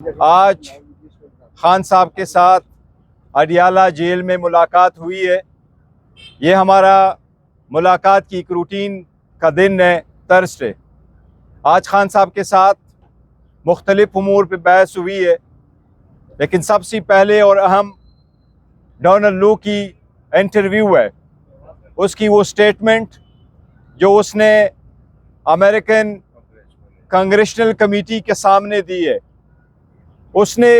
आज खान साहब के साथ अडियाला जेल में मुलाकात हुई है। ये हमारा मुलाकात की एक रूटीन का दिन है, थर्सडे। आज खान साहब के साथ मुख्तलिफ उमूर पे बहस हुई है, लेकिन सबसे पहले और अहम डोनाल्ड लू की इंटरव्यू है, उसकी वो स्टेटमेंट जो उसने अमेरिकन कांग्रेशनल कमेटी के सामने दी है। उसने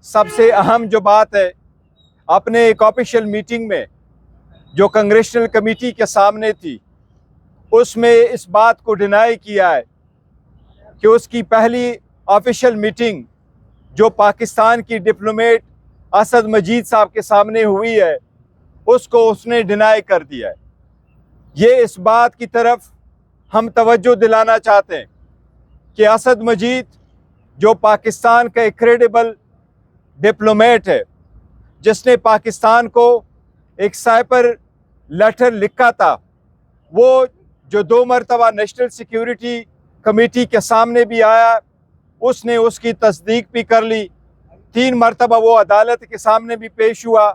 सबसे अहम जो बात है, अपने एक ऑफिशियल मीटिंग में जो कांग्रेशनल कमेटी के सामने थी, उसमें इस बात को डिनाई किया है कि उसकी पहली ऑफिशियल मीटिंग जो पाकिस्तान की डिप्लोमेट असद मजीद साहब के सामने हुई है, उसको उसने डिनाई कर दिया है। ये इस बात की तरफ हम तवज्जो दिलाना चाहते हैं कि असद मजीद जो पाकिस्तान का एक क्रेडिबल डिप्लोमेट है, जिसने पाकिस्तान को एक साइपर लेटर लिखा था, वो जो 2 मरतबा नेशनल सिक्योरिटी कमेटी के सामने भी आया, उसने उसकी तस्दीक भी कर ली। 3 मरतबा वो अदालत के सामने भी पेश हुआ,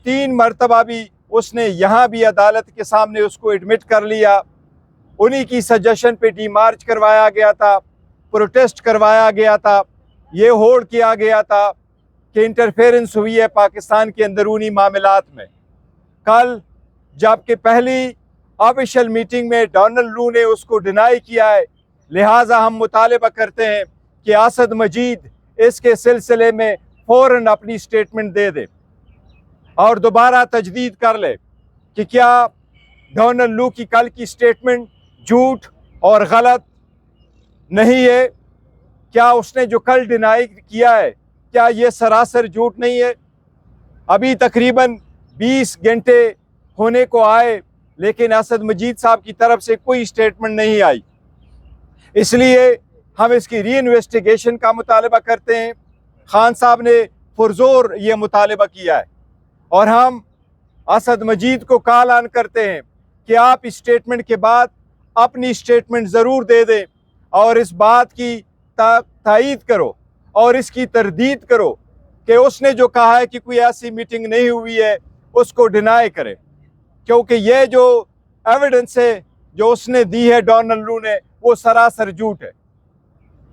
3 मरतबा भी उसने यहाँ भी अदालत के सामने उसको एडमिट कर लिया। उन्हीं की सजेशन पे डीमार्च करवाया गया था, प्रोटेस्ट करवाया गया था, ये होड़ किया गया था कि इंटरफेरेंस हुई है पाकिस्तान के अंदरूनी मामलात में। कल जबकि पहली ऑफिशियल मीटिंग में डोनाल्ड लू ने उसको डिनाई किया है, लिहाजा हम मुतालिबा करते हैं कि असद मजीद इसके सिलसिले में फ़ौरन अपनी स्टेटमेंट दे दे और दोबारा तजदीद कर ले कि क्या डोनाल्ड लू की कल की स्टेटमेंट झूठ और गलत नहीं है। क्या उसने जो कल डिनाई किया है, क्या ये सरासर झूठ नहीं है। अभी तकरीबन 20 घंटे होने को आए, लेकिन असद मजीद साहब की तरफ से कोई स्टेटमेंट नहीं आई। इसलिए हम इसकी री इन्वेस्टिगेशन का मुतालबा करते हैं। खान साहब ने पुरजोर ये मुतालबा किया है और हम असद मजीद को कॉल ऑन करते हैं कि आप इस स्टेटमेंट के बाद अपनी स्टेटमेंट ज़रूर दे दें और इस बात की तायीद करो और इसकी तरदीद करो कि उसने जो कहा है कि कोई ऐसी मीटिंग नहीं हुई है, उसको डिनाई करे, क्योंकि ये जो एविडेंस है जो उसने दी है डोनाल्ड लू ने, वो सरासर झूठ है।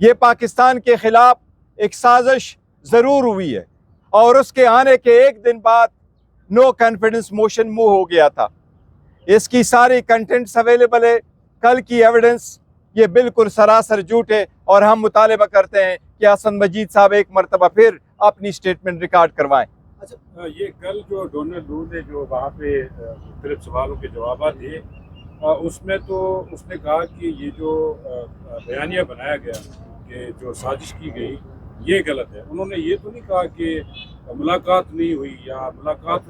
ये पाकिस्तान के ख़िलाफ़ एक साजिश ज़रूर हुई है और उसके आने के एक दिन बाद नो कॉन्फिडेंस मोशन मूव हो गया था। इसकी सारी कंटेंट्स अवेलेबल है, कल की एविडेंस ये बिल्कुल सरासर झूठ है और हम मुतालिबा करते हैं कि असद मजीद साहब एक मरतबा फिर अपनी स्टेटमेंट रिकॉर्ड करवाएं। अच्छा, ये कल जो डोनाल्ड लू ने जो वहाँ पे मुख्तलिफ सवालों के जवाब दिए, उसमें तो उसने कहा कि ये जो बयानिया बनाया गया कि जो साजिश की गई ये गलत है। उन्होंने ये तो नहीं कहा कि मुलाकात नहीं हुई या मुलाकात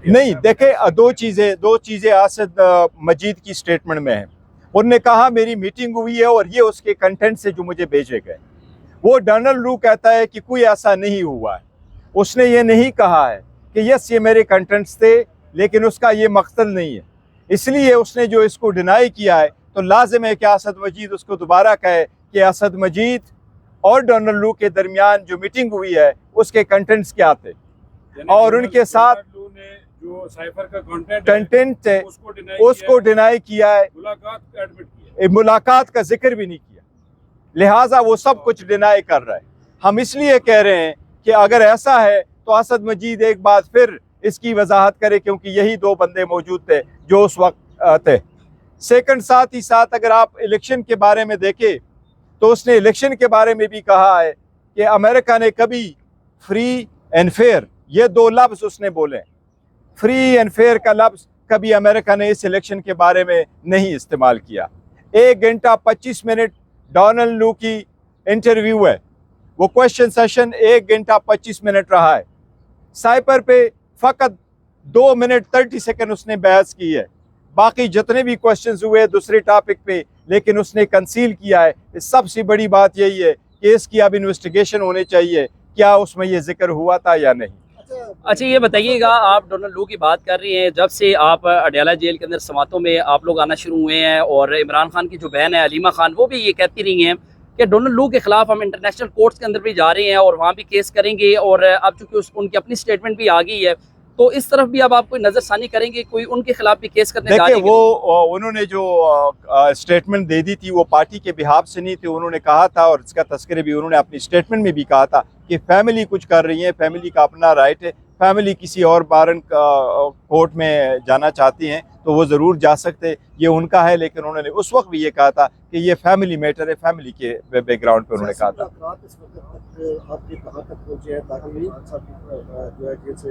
नहीं। देखे, दो चीज़ें असद मजीद की स्टेटमेंट में है। उन्होंने कहा मेरी मीटिंग हुई है और ये उसके कंटेंट से जो मुझे भेजे गए। वो डोनाल्ड लू कहता है कि कोई ऐसा नहीं हुआ है। उसने ये नहीं कहा है कि यस ये मेरे कंटेंट्स थे, लेकिन उसका ये मकसद नहीं है। इसलिए उसने जो इसको डिनाई किया है, तो लाजिम है कि असद मजीद उसको दोबारा कहे कि असद मजीद और डोनाल्ड लू के दरमियान जो मीटिंग हुई है उसके कंटेंट्स क्या थे और उनके साथ जो साइफर का कंटेंट है उसको डिनाई किया है, मुलाकात का जिक्र भी नहीं किया। लिहाजा वो सब कुछ डिनाई कर रहा है। हम इसलिए कह रहे हैं कि अगर ऐसा है तो असद मजीद एक बार फिर इसकी वजाहत करे, क्योंकि यही 2 बंदे मौजूद थे जो उस वक्त थे। सेकंड, साथ ही साथ अगर आप इलेक्शन के बारे में देखें तो उसने इलेक्शन के बारे में भी कहा है कि अमेरिका ने कभी फ्री एंड फेयर, ये 2 लफ्ज़ उसने बोले। फ्री एंड फेयर का लफ्ज़ कभी अमेरिका ने इस इलेक्शन के बारे में नहीं इस्तेमाल किया। 1 घंटा 25 मिनट डोनाल्ड लू की इंटरव्यू है, वो क्वेश्चन सेशन 1 घंटा 25 मिनट रहा है। साइपर पे फ़कत 2 मिनट 30 सेकंड उसने बहस की है। बाकी जितने भी क्वेश्चंस हुए दूसरे टॉपिक पे, लेकिन उसने कंसील किया है। सबसे बड़ी बात यही है कि इसकी अब इन्वेस्टिगेशन होनी चाहिए, क्या उसमें ये जिक्र हुआ था या नहीं। अच्छा, ये बताइएगा, आप डोनाल्ड लू की बात कर रही हैं, जब से आप अडियाला जेल के अंदर समातों में आप लोग आना शुरू हुए हैं और इमरान खान की जो बहन है अलीमा खान, वो भी ये कहती रही हैं कि डोनाल्ड लू के खिलाफ हम इंटरनेशनल कोर्ट्स के अंदर भी जा रहे हैं और वहाँ भी केस करेंगे, और अब चूंकि उनकी अपनी स्टेटमेंट भी आ गई है, तो इस तरफ भी अब आप कोई नजरसानी करेंगे, कोई उनके खिलाफ भी केस करने जा रहे देखिए, हैं? वो उन्होंने जो स्टेटमेंट दे दी थी वो पार्टी के बिहाफ से नहीं थी। उन्होंने कहा था, और इसका तस्करे भी उन्होंने अपनी स्टेटमेंट में भी कहा था कि फैमिली कुछ कर रही है, फैमिली का अपना राइट है, फैमिली किसी और बारन कोर्ट में जाना चाहती हैं तो वो ज़रूर जा सकते, ये उनका है। लेकिन उन्होंने उस वक्त भी ये कहा था कि ये फैमिली मैटर है, फैमिली के बैकग्राउंड पे उन्होंने कहा था। आपके कहाँ तक पहुँचे हैं ताकि खान साहब की जो है जेल से